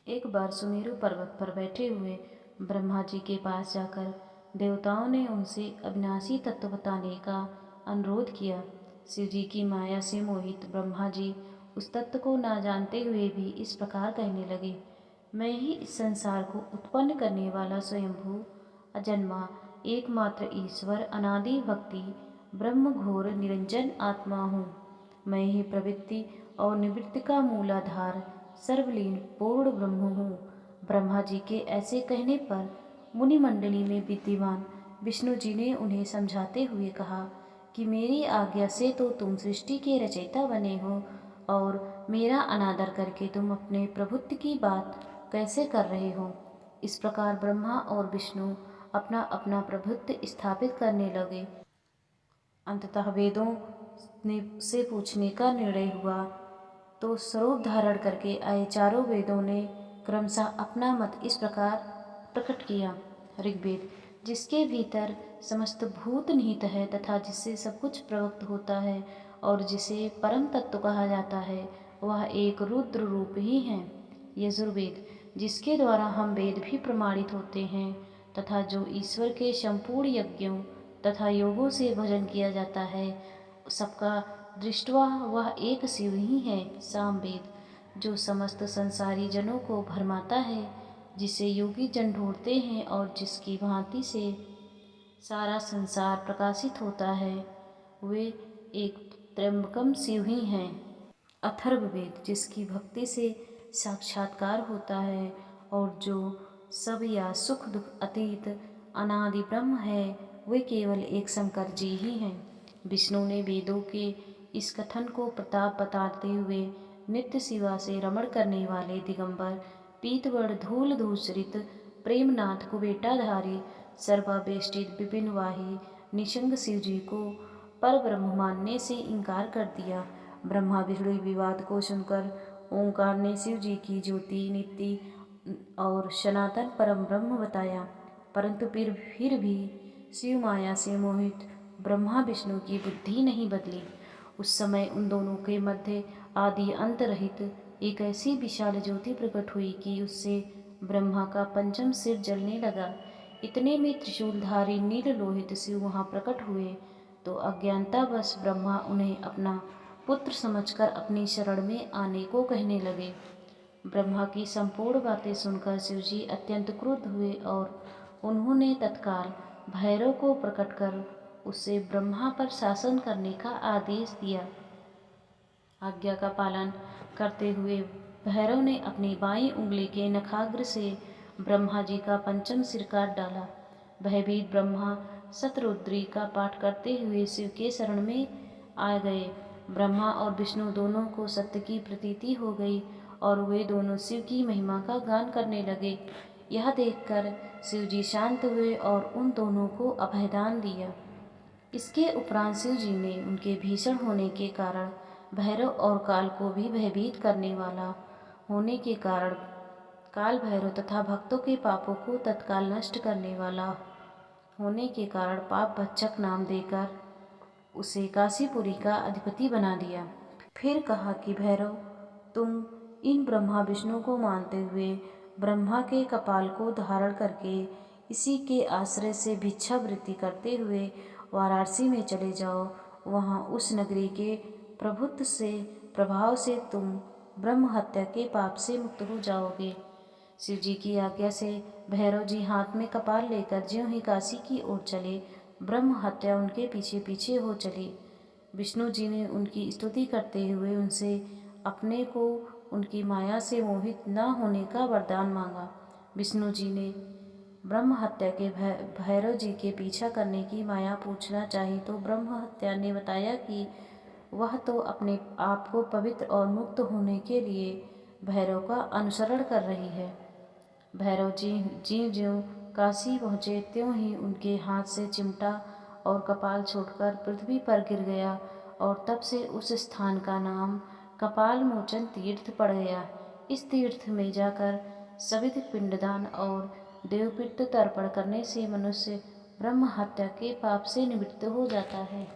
एक बार सुमेरु पर्वत पर बैठे हुए ब्रह्मा जी के पास जाकर देवताओं ने उनसे अविनाशी तत्व बताने का अनुरोध किया। शिव जी की माया से मोहित ब्रह्मा जी उस तत्व को ना जानते हुए भी इस प्रकार कहने लगे, मैं ही इस संसार को उत्पन्न करने वाला स्वयंभू अजन्मा एकमात्र ईश्वर अनादि भक्ति ब्रह्म घोर निरंजन आत्मा हूँ। मैं ही प्रवृत्ति और निवृत्ति का मूलाधार सर्वलीन पूर्ण ब्रह्म हूँ। ब्रह्मा जी के ऐसे कहने पर मुनि मंडली में विद्यमान विष्णु जी ने उन्हें समझाते हुए कहा कि मेरी आज्ञा से तो तुम सृष्टि के रचयिता बने हो और मेरा अनादर करके तुम अपने प्रभुत्व की बात कैसे कर रहे हो। इस प्रकार ब्रह्मा और विष्णु अपना अपना प्रभुत्व स्थापित करने लगे। अंततः वेदों से पूछने का निर्णय हुआ तो स्वरूप धारण करके आए चारों वेदों ने क्रमशः अपना मत इस प्रकार प्रकट किया। ऋग्वेद, जिसके भीतर समस्त भूत निहित है तथा जिससे सब कुछ प्रवक्त होता है और जिसे परम तत्व कहा जाता है, वह एक रुद्र रूप ही है। यजुर्वेद, जिसके द्वारा हम वेद भी प्रमाणित होते हैं तथा जो ईश्वर के संपूर्ण यज्ञों तथा योगों से भजन किया जाता है, सबका दृष्टवा वह एक शिव ही है। सामवेद, जो समस्त संसारी जनों को भरमाता है, जिसे योगी जन ढूंढते हैं और जिसकी भांति से सारा संसार प्रकाशित होता है, वे एक त्र्यंबकम शिव ही हैं। अथर्ववेद, जिसकी भक्ति से साक्षात्कार होता है और जो सब या सुख दुख अतीत अनादि ब्रह्म है, वे केवल एक शंकर जी ही हैं। विष्णु ने वेदों के इस कथन को प्रताप बताते हुए नित्य शिवा से रमण करने वाले दिगंबर पीतवर्ण धूल धूसरित प्रेमनाथ कुबेटाधारी सर्वावेष्टित विपिन वाही निशंग शिव जी को पर ब्रह्म मानने से इनकार कर दिया। ब्रह्मा विष्णु विवाद को सुनकर ओंकार ने शिव जी की ज्योति नित्य और सनातन परम ब्रह्म बताया, परंतु फिर भी शिव माया से मोहित ब्रह्मा विष्णु की बुद्धि नहीं बदली। उस समय उन दोनों के मध्य आदि अंत रहित एक ऐसी विशाल ज्योति प्रकट हुई कि उससे ब्रह्मा का पंचम सिर जलने लगा। इतने में त्रिशूलधारी नील लोहित शिव वहाँ प्रकट हुए तो अज्ञानतावश ब्रह्मा उन्हें अपना पुत्र समझकर अपनी शरण में आने को कहने लगे। ब्रह्मा की संपूर्ण बातें सुनकर शिवजी अत्यंत क्रुद्ध हुए और उन्होंने तत्काल भैरव को प्रकट कर उससे ब्रह्मा पर शासन करने का आदेश दिया। आज्ञा का पालन करते हुए भैरव ने अपनी बाईं उंगली के नखाग्र से ब्रह्मा जी का पंचम सिर काट डाला। भयभीत ब्रह्मा शतरुद्री का पाठ करते हुए शिव के शरण में आ गए। ब्रह्मा और विष्णु दोनों को सत्य की प्रतीति हो गई और वे दोनों शिव की महिमा का गान करने लगे। यह देखकर शिव जी शांत हुए और उन दोनों को अभयदान दिया। इसके उपरांत शिव जी ने उनके भीषण होने के कारण भैरव और काल को भी भयभीत करने वाला होने के कारण काल भैरव तथा भक्तों के पापों को तत्काल नष्ट करने वाला होने के कारण पाप भक्षक नाम देकर उसे काशीपुरी का अधिपति बना दिया। फिर कहा कि भैरव, तुम इन ब्रह्मा विष्णु को मानते हुए ब्रह्मा के कपाल को धारण करके इसी के आश्रय से भिक्षावृत्ति करते हुए वाराणसी में चले जाओ। वहाँ उस नगरी के प्रभुत्व से प्रभाव से तुम ब्रह्म हत्या के पाप से मुक्त हो जाओगे। शिव जी की आज्ञा से भैरव जी हाथ में कपाल लेकर ज्यों ही काशी की ओर चले, ब्रह्म हत्या उनके पीछे पीछे हो चली। विष्णु जी ने उनकी स्तुति करते हुए उनसे अपने को उनकी माया से मोहित न होने का वरदान मांगा। विष्णु जी ने ब्रह्म हत्या के भैरव जी के पीछा करने की माया पूछना चाही तो ब्रह्म हत्या ने बताया कि वह तो अपने आप को पवित्र और मुक्त होने के लिए भैरव का अनुसरण कर रही है। भैरव जी ज्यों काशी पहुँचे त्यों ही उनके हाथ से चिमटा और कपाल छोड़कर पृथ्वी पर गिर गया और तब से उस स्थान का नाम कपाल मोचन तीर्थ पड़ गया। इस तीर्थ में जाकर सविध पिंडदान और देवपिंड तर्पण करने से मनुष्य ब्रह्म हत्या के पाप से निवृत्त हो जाता है।